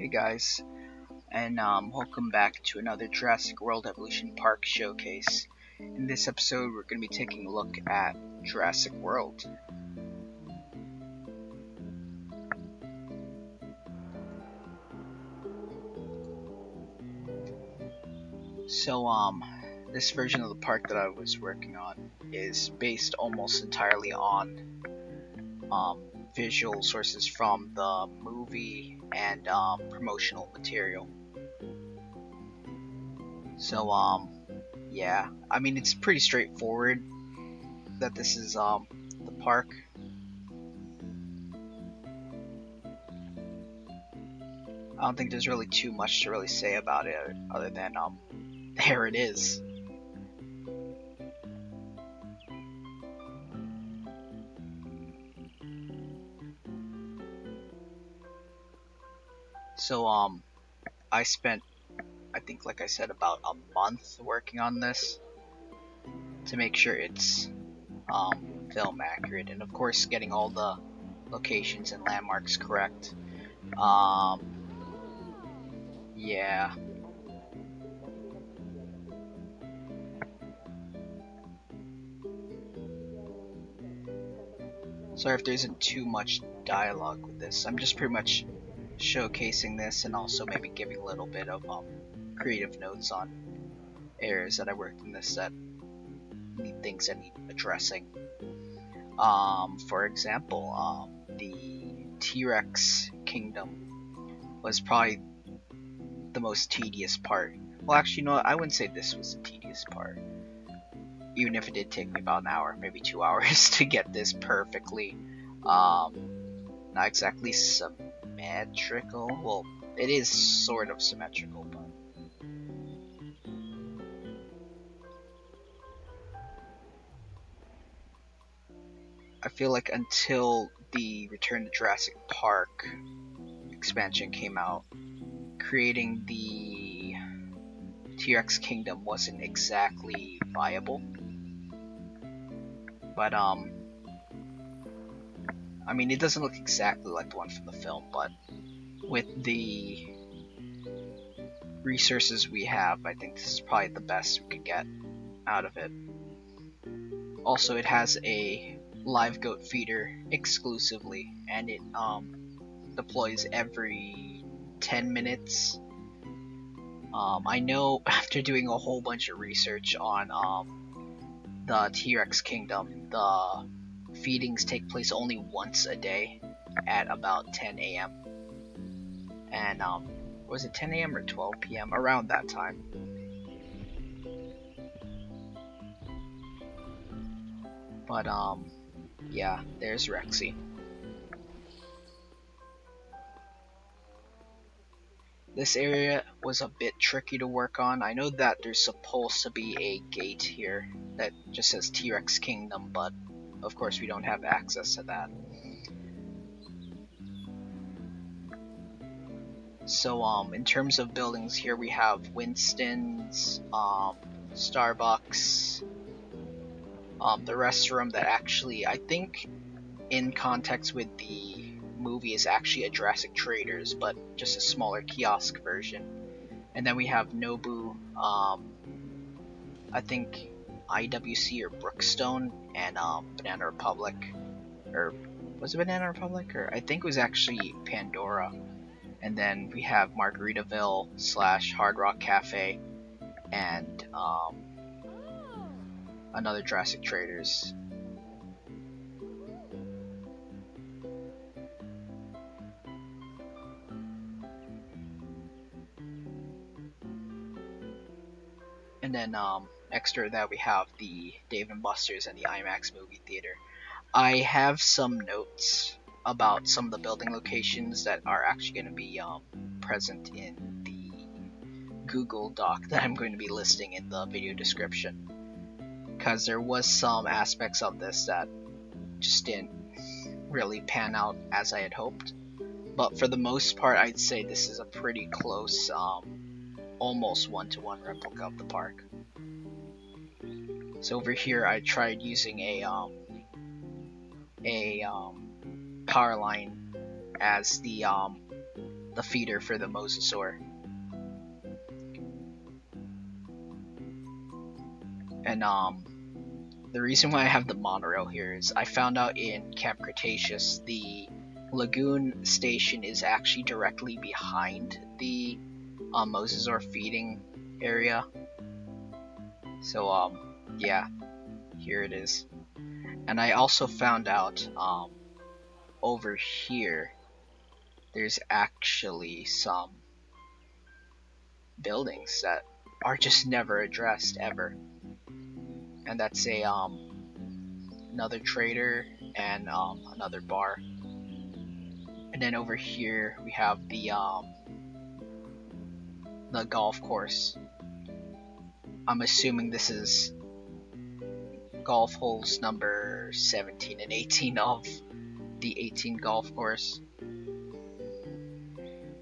Hey guys, and welcome back to another Jurassic World Evolution Park showcase. In this episode, we're going to be taking a look at Jurassic World. So, this version of the park that I was working on is based almost entirely on visual sources from the movie and promotional material. So, yeah, I mean, it's pretty straightforward that this is the park. I don't think there's really too much to really say about it other than there it is. So I spent, I think, like I said, about a month working on this to make sure it's film accurate, and of course getting all the locations and landmarks correct. um yeah. Sorry if there isn't too much dialogue with this. I'm just pretty much showcasing this and also maybe giving a little bit of creative notes on areas that I worked in this that need things that need addressing. For example, the T-Rex kingdom was probably the most tedious part. Well, actually, no, I wouldn't say this was the tedious part. Even if it did take me about an hour, maybe 2 hours to get this perfectly, not exactly symmetrical. Well, it is sort of symmetrical, but I feel like until the Return to Jurassic Park expansion came out, creating the T-Rex kingdom wasn't exactly viable. But I mean, it doesn't look exactly like the one from the film, but with the resources we have, I think this is probably the best we could get out of it. Also, it has a live goat feeder exclusively, and it deploys every 10 minutes. I know after doing a whole bunch of research on the T-Rex kingdom, the feedings take place only once a day at about 10 a.m. And was it 10 a.m. or 12 p.m.? Around that time. But yeah, there's Rexy. This area was a bit tricky to work on. I know that there's supposed to be a gate here that just says T-Rex Kingdom, but of course we don't have access to that. So in terms of buildings here, we have Winston's, Starbucks, the restroom that actually, I think in context with the movie, is actually a Jurassic Traders, but just a smaller kiosk version. And then we have Nobu, I think IWC or Brookstone, and Banana Republic, or was it Banana Republic? Or I think it was actually Pandora. And then we have Margaritaville / Hard Rock Cafe, and another Jurassic Traders. And then extra that we have the Dave and Buster's and the IMAX movie theater. I have some notes about some of the building locations that are actually going to be present in the Google Doc that I'm going to be listing in the video description, because there was some aspects of this that just didn't really pan out as I had hoped. But for the most part, I'd say this is a pretty close, almost one-to-one replica of the park. So over here, I tried using a power line as the the feeder for the mosasaur. And the reason why I have the monorail here is I found out in Camp Cretaceous the lagoon station is actually directly behind the mosasaur feeding area. So yeah, here it is. And I also found out over here there's actually some buildings that are just never addressed ever. And that's a another trader and another bar. And then over here we have the golf course. I'm assuming this is golf holes number 17 and 18 of the 18 golf course.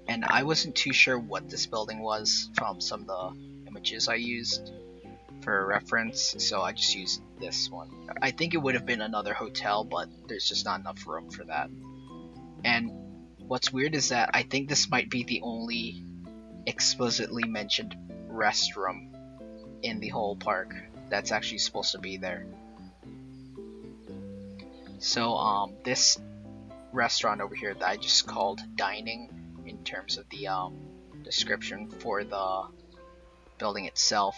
And I wasn't too sure what this building was from some of the images I used for reference, so I just used this one. I think it would have been another hotel, but there's just not enough room for that. And what's weird is that I think this might be the only explicitly mentioned restroom in the whole park that's actually supposed to be there. So this restaurant over here that I just called dining in terms of the description for the building itself,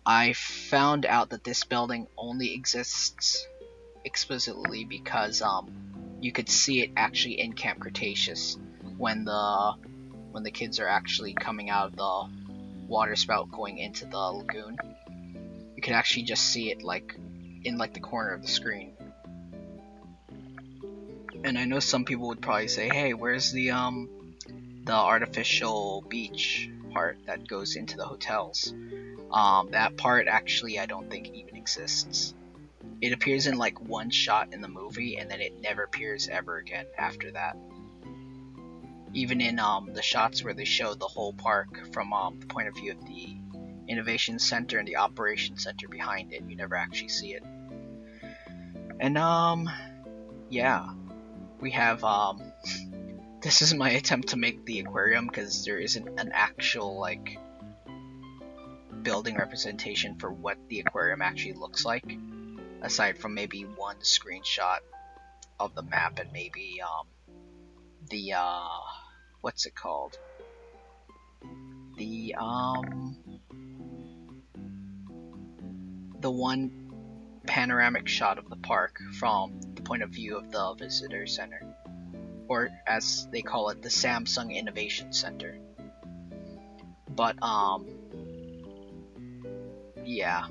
I found out that this building only exists explicitly because you could see it actually in Camp Cretaceous when the kids are actually coming out of the water spout going into the lagoon. You can actually just see it like in like the corner of the screen. And I know some people would probably say, hey, where's the artificial beach part that goes into the hotels? That part actually I don't think even exists. It appears in like one shot in the movie and then it never appears ever again after that. Even in the shots where they show the whole park from the point of view of the Innovation Center and the Operations Center behind it, you never actually see it. And yeah, we have this is my attempt to make the aquarium because there isn't an actual like building representation for what the aquarium actually looks like, aside from maybe one screenshot of the map and maybe the what's it called, the one panoramic shot of the park from the point of view of the visitor center, or as they call it, the Samsung Innovation Center. But yeah,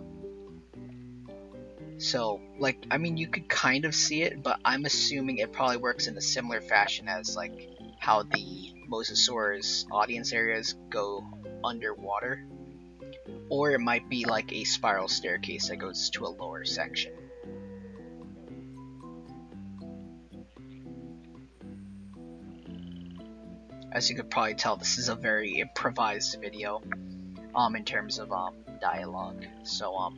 so like I mean you could kind of see it, but I'm assuming it probably works in a similar fashion as like how the Mosasaur's audience areas go underwater, or it might be like a spiral staircase that goes to a lower section. As you could probably tell, this is a very improvised video in terms of dialogue, so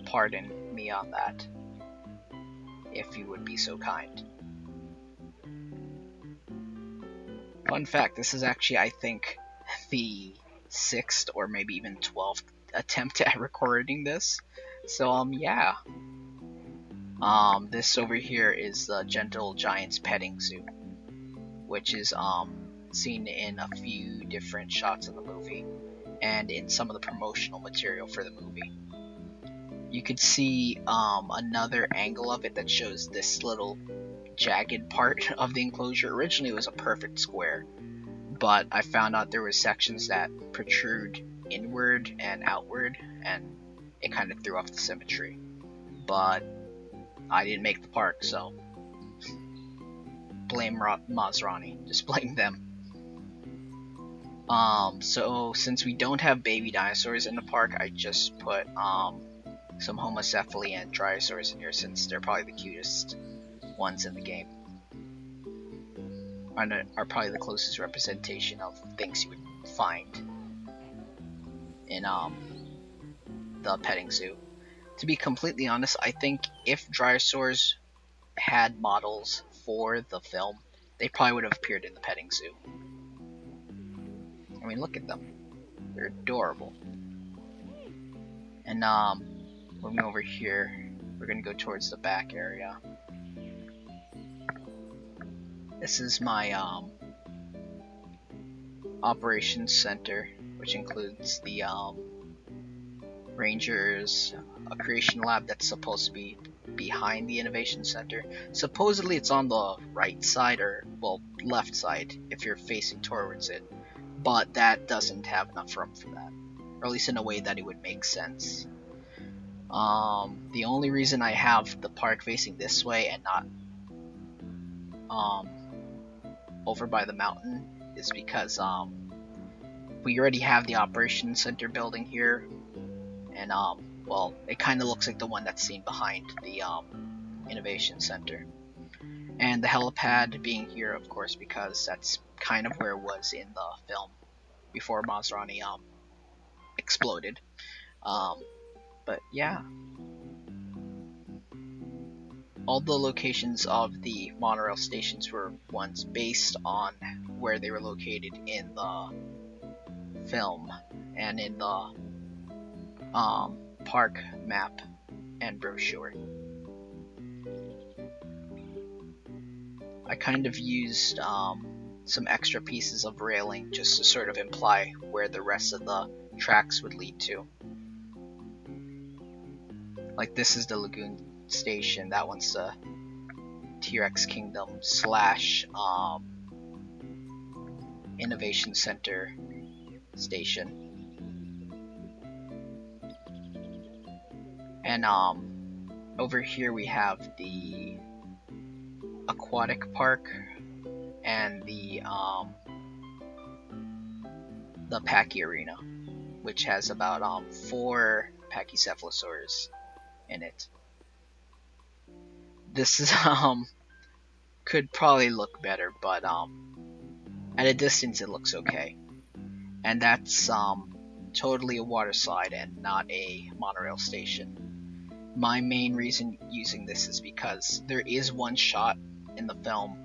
pardon me on that, if you would be so kind. Fun fact, this is actually, I think, the 6th or maybe even 12th attempt at recording this. So yeah. This over here is the Gentle Giant's petting zoo, which is seen in a few different shots of the movie and in some of the promotional material for the movie. You could see another angle of it that shows this little jagged part of the enclosure. Originally it was a perfect square, but I found out there were sections that protrude inward and outward, and it kind of threw off the symmetry. But I didn't make the park, so blame Maserati. Just blame them. So since we don't have baby dinosaurs in the park, I just put some Homocephaly and Dryosaurs in here since they're probably the cutest ones in the game. Are probably the closest representation of things you would find in the petting zoo. To be completely honest, I think if Dryosaurs had models for the film, they probably would have appeared in the petting zoo. I mean, look at them. They're adorable. And moving over here, we're gonna go towards the back area. This is my operations center, which includes the rangers, a creation lab that's supposed to be behind the innovation center. Supposedly it's on the right side, or well, left side if you're facing towards it, but that doesn't have enough room for that, or at least in a way that it would make sense. The only reason I have the park facing this way and not over by the mountain is because we already have the operations center building here, and well, it kind of looks like the one that's seen behind the innovation center. And the helipad being here, of course, because that's kind of where it was in the film before Maserati exploded. But yeah, all the locations of the monorail stations were once based on where they were located in the film and in the park map and brochure. I kind of used some extra pieces of railing just to sort of imply where the rest of the tracks would lead to. Like, this is the Lagoon Station, that one's the T-Rex Kingdom / Innovation Center Station. And over here we have the aquatic park and the Pachy Arena, which has about 4 Pachycephalosaurs in it. This is could probably look better, but at a distance it looks okay. And that's totally a water slide and not a monorail station. My main reason using this is because there is one shot in the film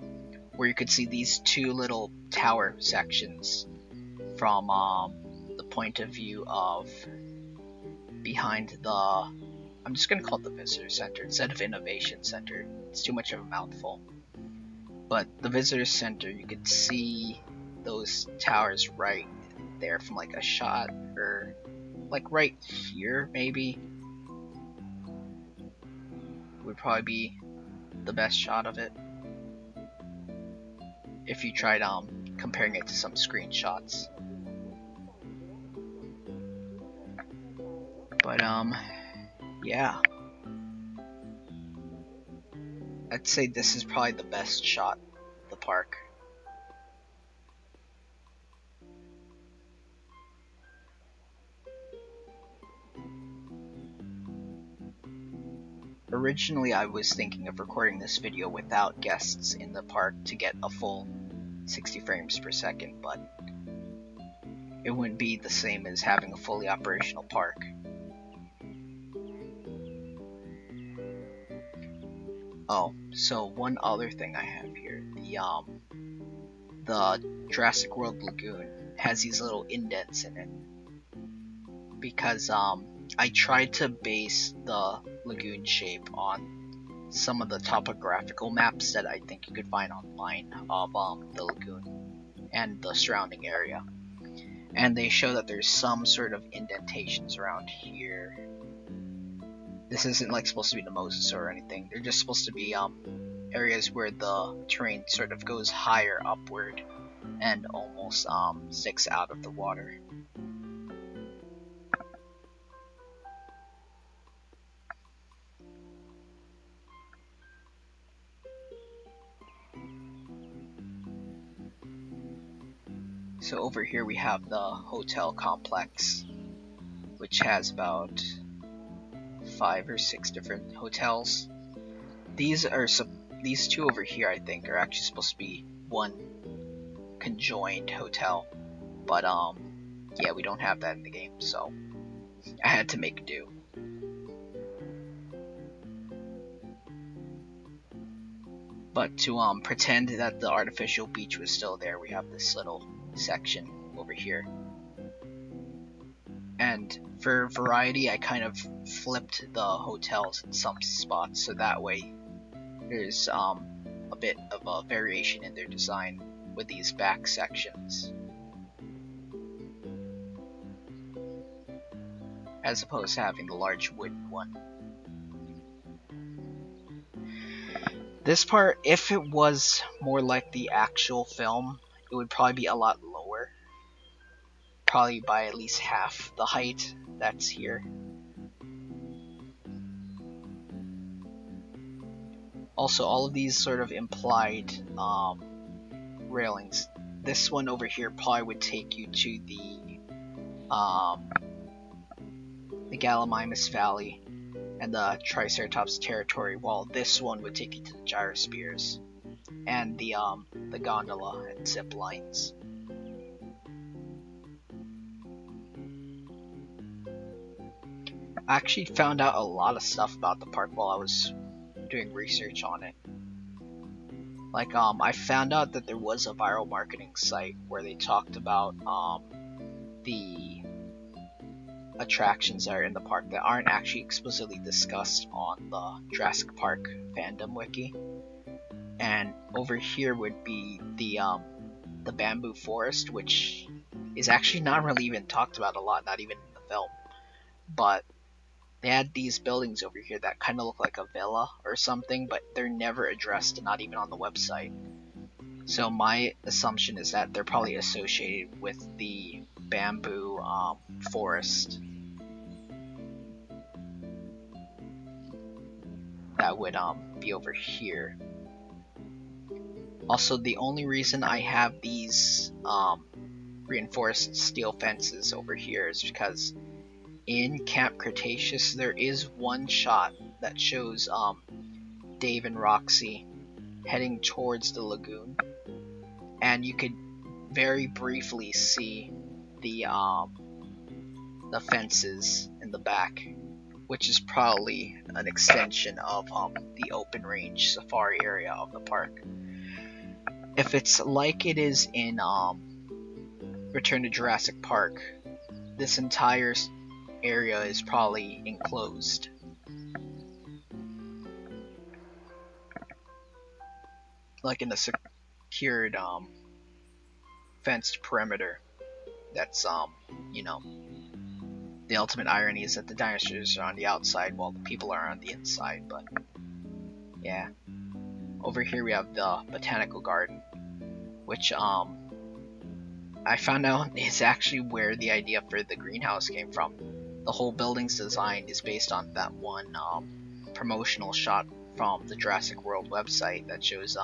where you could see these 2 little tower sections from the point of view of behind the, I'm just going to call it the visitor center instead of innovation center. It's too much of a mouthful. But the visitor center, you could see those towers right there from like a shot, or like right here maybe would probably be the best shot of it if you tried comparing it to some screenshots. But yeah, I'd say this is probably the best shot of the park. Originally I was thinking of recording this video without guests in the park to get a full 60 frames per second, but it wouldn't be the same as having a fully operational park. Oh, so one other thing I have here, the Jurassic World Lagoon has these little indents in it because I tried to base the lagoon shape on some of the topographical maps that I think you could find online of the lagoon and the surrounding area, and they show that there's some sort of indentations around here. This isn't like supposed to be the Moses or anything. They're just supposed to be areas where the terrain sort of goes higher upward and almost sticks out of the water. So over here we have the hotel complex, which has about 5 or 6 different hotels. These 2 over here, I think, are actually supposed to be one conjoined hotel, but yeah, we don't have that in the game, so I had to make do. But to pretend that the artificial beach was still there, we have this little section over here. And for variety, I kind of flipped the hotels in some spots, so that way there's a bit of a variation in their design with these back sections, as opposed to having the large wooden one. This part, if it was more like the actual film, it would probably be a lot lower. Probably by at least half the height that's here. Also, all of these sort of implied railings. This one over here probably would take you to the Gallimimus Valley and the Triceratops territory, while this one would take you to the gyrospheres and the gondola and zip lines. I actually found out a lot of stuff about the park while I was doing research on it. Like, I found out that there was a viral marketing site where they talked about the attractions that are in the park that aren't actually explicitly discussed on the Jurassic Park fandom wiki. And over here would be the bamboo forest, which is actually not really even talked about a lot, not even in the film. But they had these buildings over here that kind of look like a villa or something, but they're never addressed, not even on the website. So my assumption is that they're probably associated with the bamboo forest that would be over here. Also, the only reason I have these reinforced steel fences over here is because in Camp Cretaceous there is one shot that shows Dave and Roxy heading towards the lagoon, and you could very briefly see the fences in the back, which is probably an extension of the open range safari area of the park. If it's like it is in Return to Jurassic Park, this entire area is probably enclosed. Like in a secured fenced perimeter. That's you know, the ultimate irony is that the dinosaurs are on the outside while the people are on the inside, but yeah. Over here we have the botanical garden, which I found out is actually where the idea for the greenhouse came from. The whole building's design is based on that one promotional shot from the Jurassic World website that shows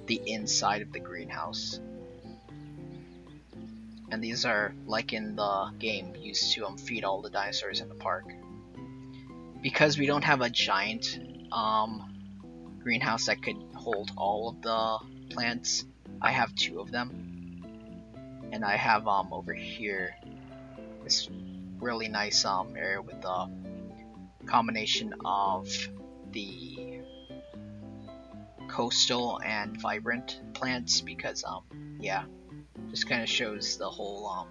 the inside of the greenhouse. And these are, like in the game, used to feed all the dinosaurs in the park. Because we don't have a giant greenhouse that could hold all of the plants, I have two of them. And I have over here this really nice area with the combination of the coastal and vibrant plants, because yeah, just kind of shows the whole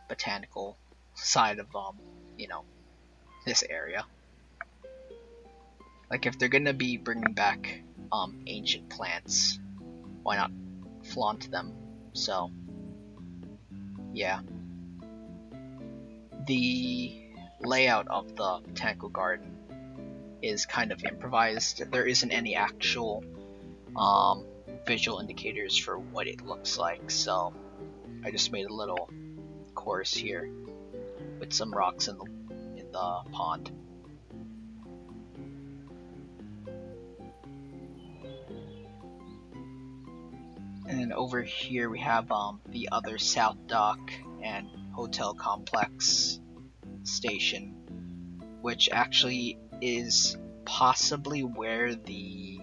botanical side of you know, this area. Like, if they're gonna be bringing back ancient plants, why not flaunt them? So yeah, the layout of the botanical garden is kind of improvised. There isn't any actual visual indicators for what it looks like, so I just made a little course here with some rocks in the pond. And then over here we have the other South Dock and Hotel Complex station, which actually is possibly where the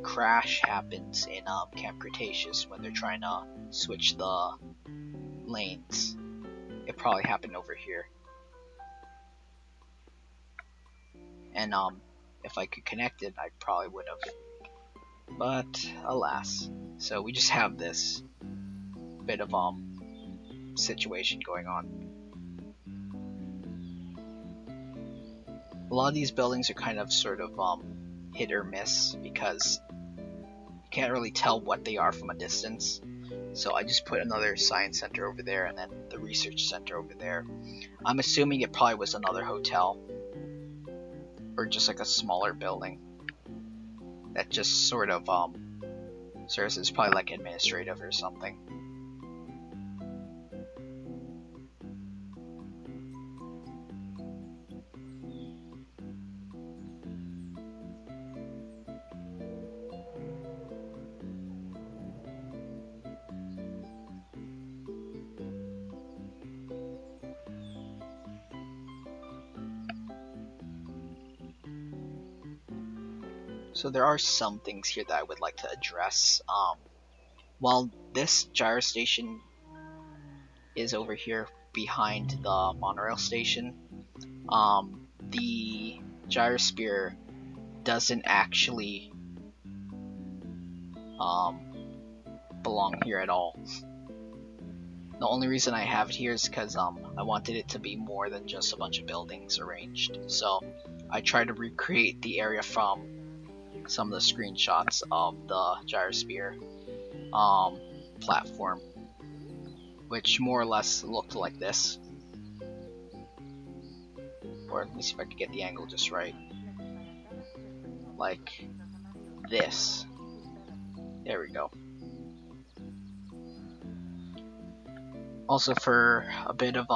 crash happens in Camp Cretaceous when they're trying to switch the lanes. It probably happened over here. and if I could connect it, I probably would have. But alas, so we just have this bit of situation going on. A lot of these buildings are kind of sort of hit or miss because you can't really tell what they are from a distance. So I just put another science center over there and then the research center over there. I'm assuming it probably was another hotel or just like a smaller building that just sort of serves as probably like administrative or something. So there are some things here that I would like to address. While this gyro station is over here behind the monorail station, the gyrosphere doesn't actually belong here at all. The only reason I have it here is because I wanted it to be more than just a bunch of buildings arranged. So I tried to recreate the area from some of the screenshots of the gyrosphere platform, which more or less looked like this. Or let me see if I can get the angle just right. Like this. There we go. Also, for a bit of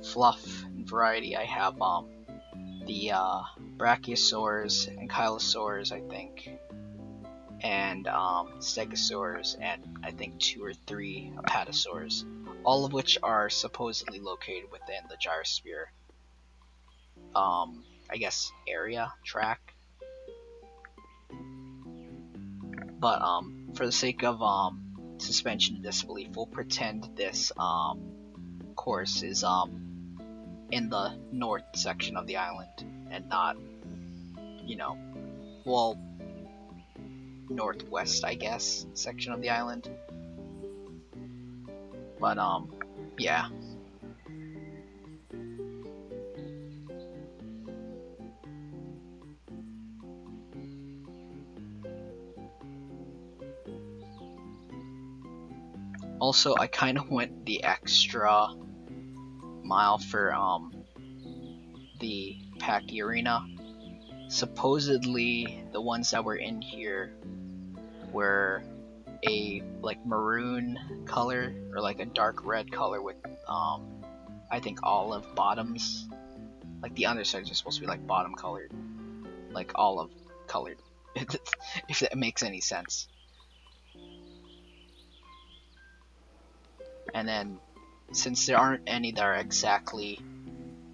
fluff and variety, I have the brachiosaurs and ankylosaurs, I think, and stegosaurs, and I think 2 or 3 apatosaurs, all of which are supposedly located within the gyrosphere I guess area track. But for the sake of suspension of disbelief, we'll pretend this course is in the north section of the island and not, you know, well, northwest, I guess, section of the island. But yeah. Also, I kind of went the extra mile for the Packy Arena. Supposedly, the ones that were in here were a like maroon color or like a dark red color with I think olive bottoms. Like the undersides are supposed to be like bottom colored, like olive colored, if that makes any sense. And then, since there aren't any that are exactly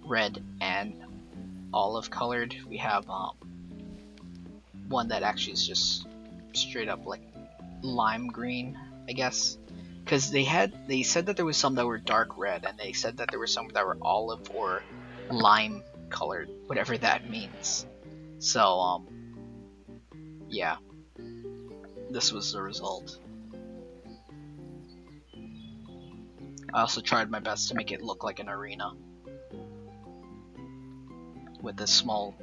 red and olive colored, we have one that actually is just straight up like lime green, I guess. Because they said that there was some that were dark red, and they said that there were some that were olive or lime colored, whatever that means. So yeah, this was the result. I also tried my best to make it look like an arena with this small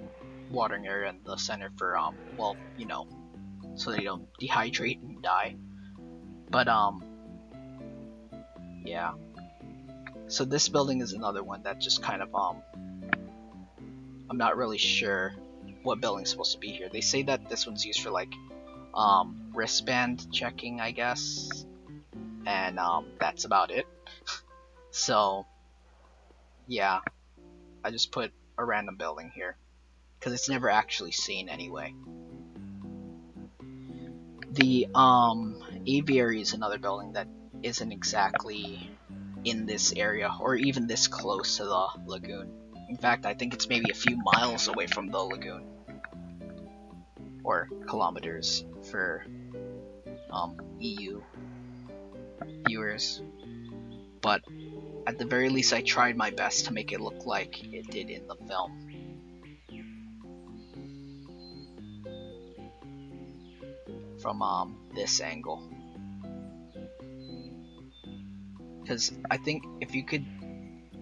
watering area in the center for well, you know, so they don't dehydrate and die. But yeah. So this building is another one that just kind of I'm not really sure what building's supposed to be here. They say that this one's used for like wristband checking, I guess, and that's about it. So yeah, I just put a random building here because it's never actually seen anyway. The aviary is another building that isn't exactly in this area or even this close to the lagoon. In fact, I think it's maybe a few miles away from the lagoon, or kilometers for EU viewers. But at the very least, I tried my best to make it look like it did in the film. from this angle, because I think if you could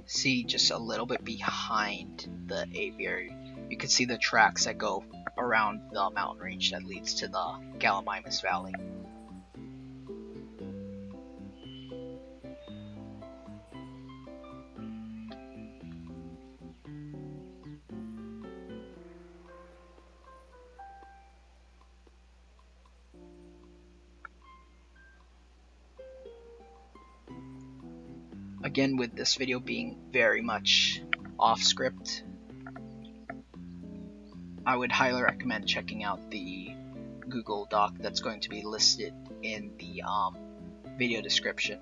see just a little bit behind the aviary, you could see the tracks that go around the mountain range that leads to the Gallimimus Valley. Again, with this video being very much off script, I would highly recommend checking out the Google Doc that's going to be listed in the video description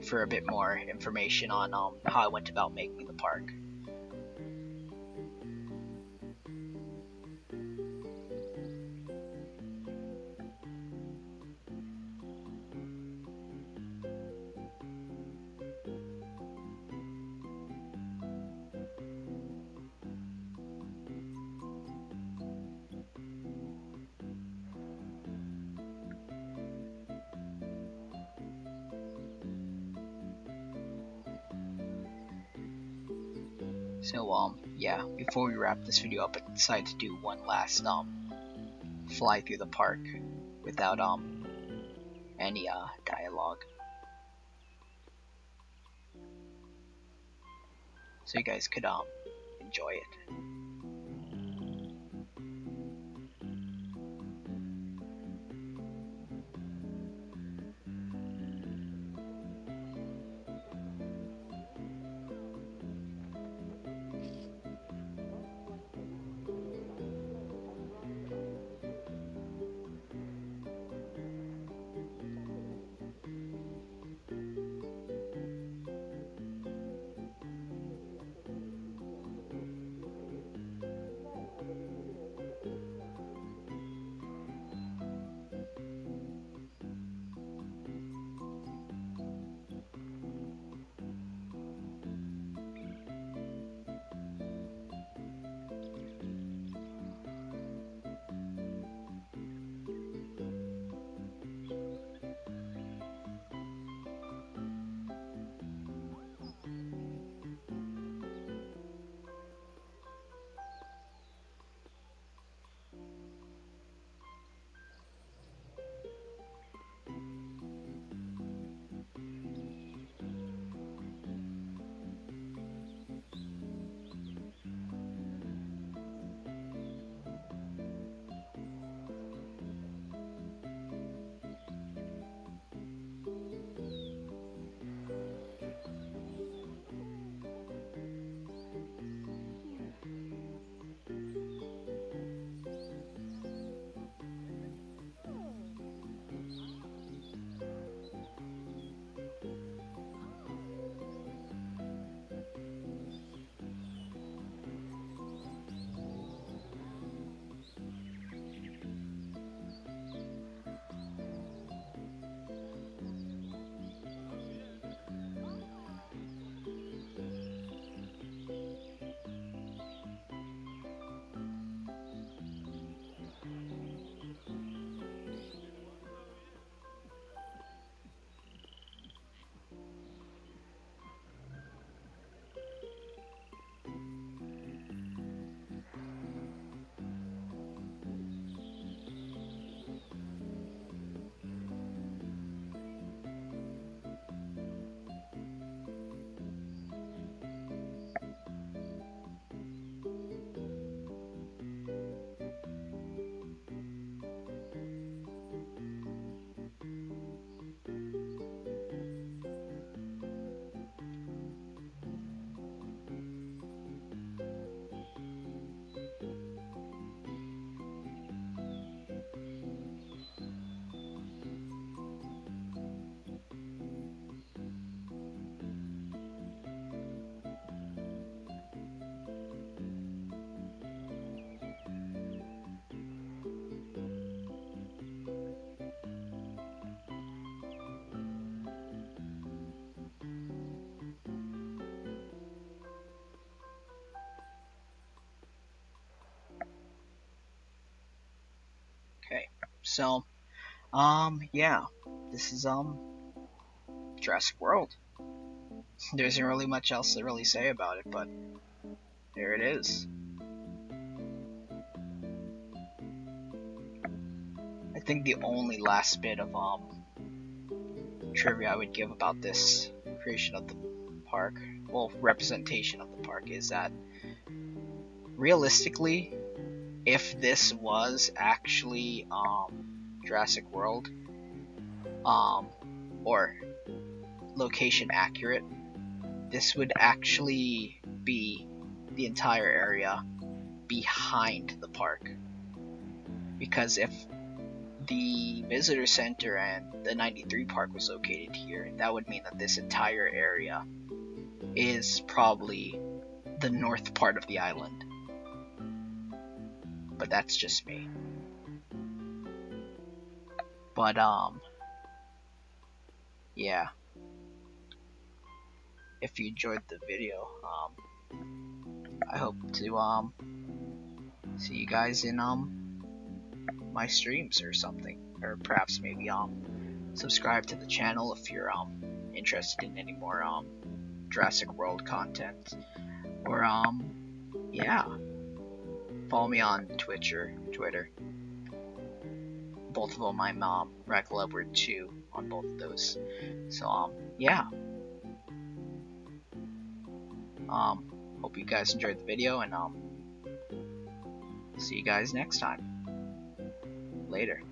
for a bit more information on how I went about making the park. So yeah, before we wrap this video up, I decided to do one last fly through the park without any dialogue, so you guys could enjoy it. So, yeah, this is Jurassic World. There isn't really much else to really say about it, but there it is. I think the only last bit of trivia I would give about this creation of the park, well, representation of the park, is that realistically, if this was actually Jurassic World, or location accurate, this would actually be the entire area behind the park. Because if the visitor center and the 93 park was located here, that would mean that this entire area is probably the north part of the island. But that's just me. But yeah. If you enjoyed the video, I hope to see you guys in my streams or something, or perhaps maybe subscribe to the channel if you're interested in any more Jurassic World content, or yeah, follow me on Twitch or Twitter. Both of them I'm Radical Edward 2 on both of those. So yeah. Hope you guys enjoyed the video, and see you guys next time. Later.